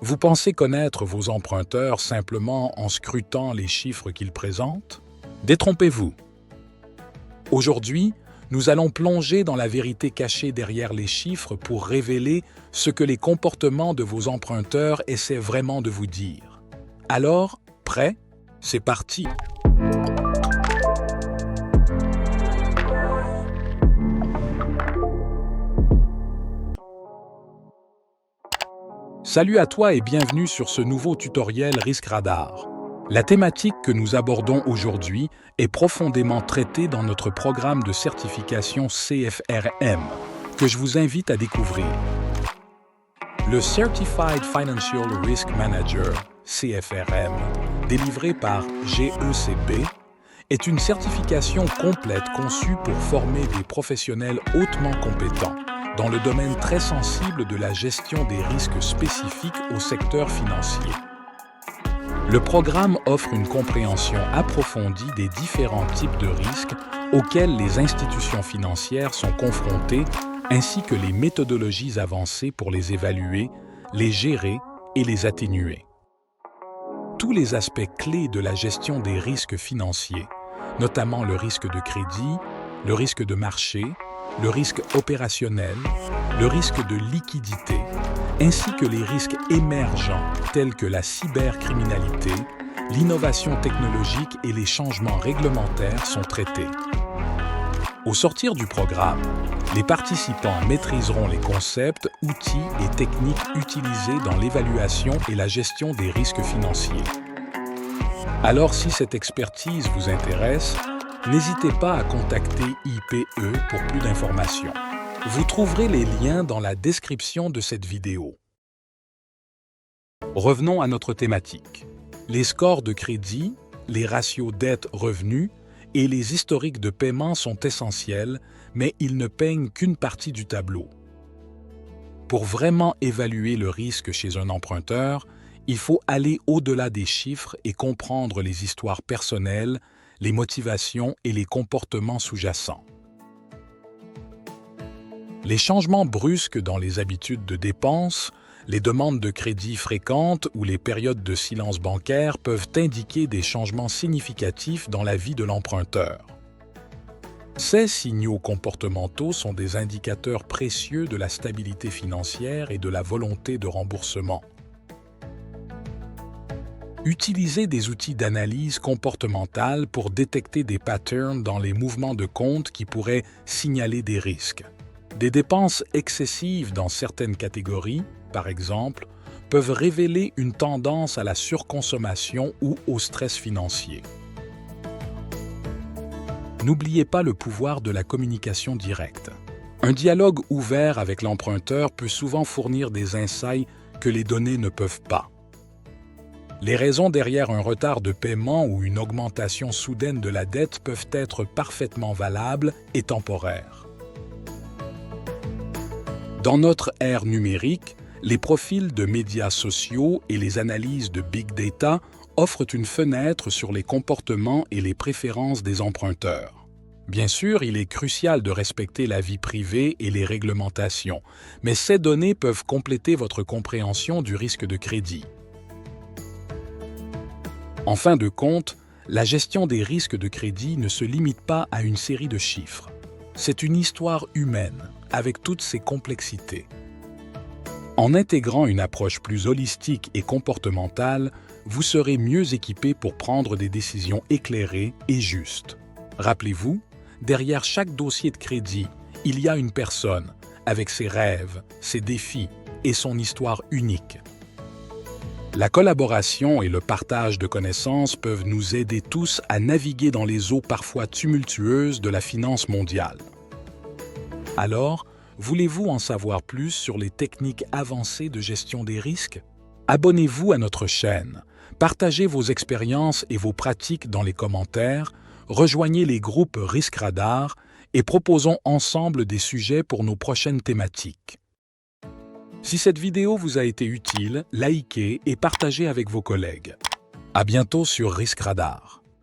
Vous pensez connaître vos emprunteurs simplement en scrutant les chiffres qu'ils présentent? Détrompez-vous. Aujourd'hui, nous allons plonger dans la vérité cachée derrière les chiffres pour révéler ce que les comportements de vos emprunteurs essaient vraiment de vous dire. Alors, prêt? C'est parti! Salut à toi et bienvenue sur ce nouveau tutoriel Risque Radar. La thématique que nous abordons aujourd'hui est profondément traitée dans notre programme de certification CFRM, que je vous invite à découvrir. Le Certified Financial Risk Manager, CFRM, délivré par GECB, est une certification complète conçue pour former des professionnels hautement compétents dans le domaine très sensible de la gestion des risques spécifiques au secteur financier. Le programme offre une compréhension approfondie des différents types de risques auxquels les institutions financières sont confrontées, ainsi que les méthodologies avancées pour les évaluer, les gérer et les atténuer. Tous les aspects clés de la gestion des risques financiers, notamment le risque de crédit, le risque de marché, le risque opérationnel, le risque de liquidité, ainsi que les risques émergents tels que la cybercriminalité, l'innovation technologique et les changements réglementaires sont traités. Au sortir du programme, les participants maîtriseront les concepts, outils et techniques utilisés dans l'évaluation et la gestion des risques financiers. Alors, si cette expertise vous intéresse, n'hésitez pas à contacter IPE pour plus d'informations. Vous trouverez les liens dans la description de cette vidéo. Revenons à notre thématique. Les scores de crédit, les ratios dette-revenu et les historiques de paiement sont essentiels, mais ils ne peignent qu'une partie du tableau. Pour vraiment évaluer le risque chez un emprunteur, il faut aller au-delà des chiffres et comprendre les histoires personnelles, les motivations et les comportements sous-jacents. Les changements brusques dans les habitudes de dépenses, les demandes de crédit fréquentes ou les périodes de silence bancaire peuvent indiquer des changements significatifs dans la vie de l'emprunteur. Ces signaux comportementaux sont des indicateurs précieux de la stabilité financière et de la volonté de remboursement. Utilisez des outils d'analyse comportementale pour détecter des patterns dans les mouvements de compte qui pourraient signaler des risques. Des dépenses excessives dans certaines catégories, par exemple, peuvent révéler une tendance à la surconsommation ou au stress financier. N'oubliez pas le pouvoir de la communication directe. Un dialogue ouvert avec l'emprunteur peut souvent fournir des insights que les données ne peuvent pas. Les raisons derrière un retard de paiement ou une augmentation soudaine de la dette peuvent être parfaitement valables et temporaires. Dans notre ère numérique, les profils de médias sociaux et les analyses de Big Data offrent une fenêtre sur les comportements et les préférences des emprunteurs. Bien sûr, il est crucial de respecter la vie privée et les réglementations, mais ces données peuvent compléter votre compréhension du risque de crédit. En fin de compte, la gestion des risques de crédit ne se limite pas à une série de chiffres. C'est une histoire humaine, avec toutes ses complexités. En intégrant une approche plus holistique et comportementale, vous serez mieux équipé pour prendre des décisions éclairées et justes. Rappelez-vous, derrière chaque dossier de crédit, il y a une personne, avec ses rêves, ses défis et son histoire unique. La collaboration et le partage de connaissances peuvent nous aider tous à naviguer dans les eaux parfois tumultueuses de la finance mondiale. Alors, voulez-vous en savoir plus sur les techniques avancées de gestion des risques? Abonnez-vous à notre chaîne, partagez vos expériences et vos pratiques dans les commentaires, rejoignez les groupes Risque Radar et proposons ensemble des sujets pour nos prochaines thématiques. Si cette vidéo vous a été utile, likez et partagez avec vos collègues. À bientôt sur Risque Radar.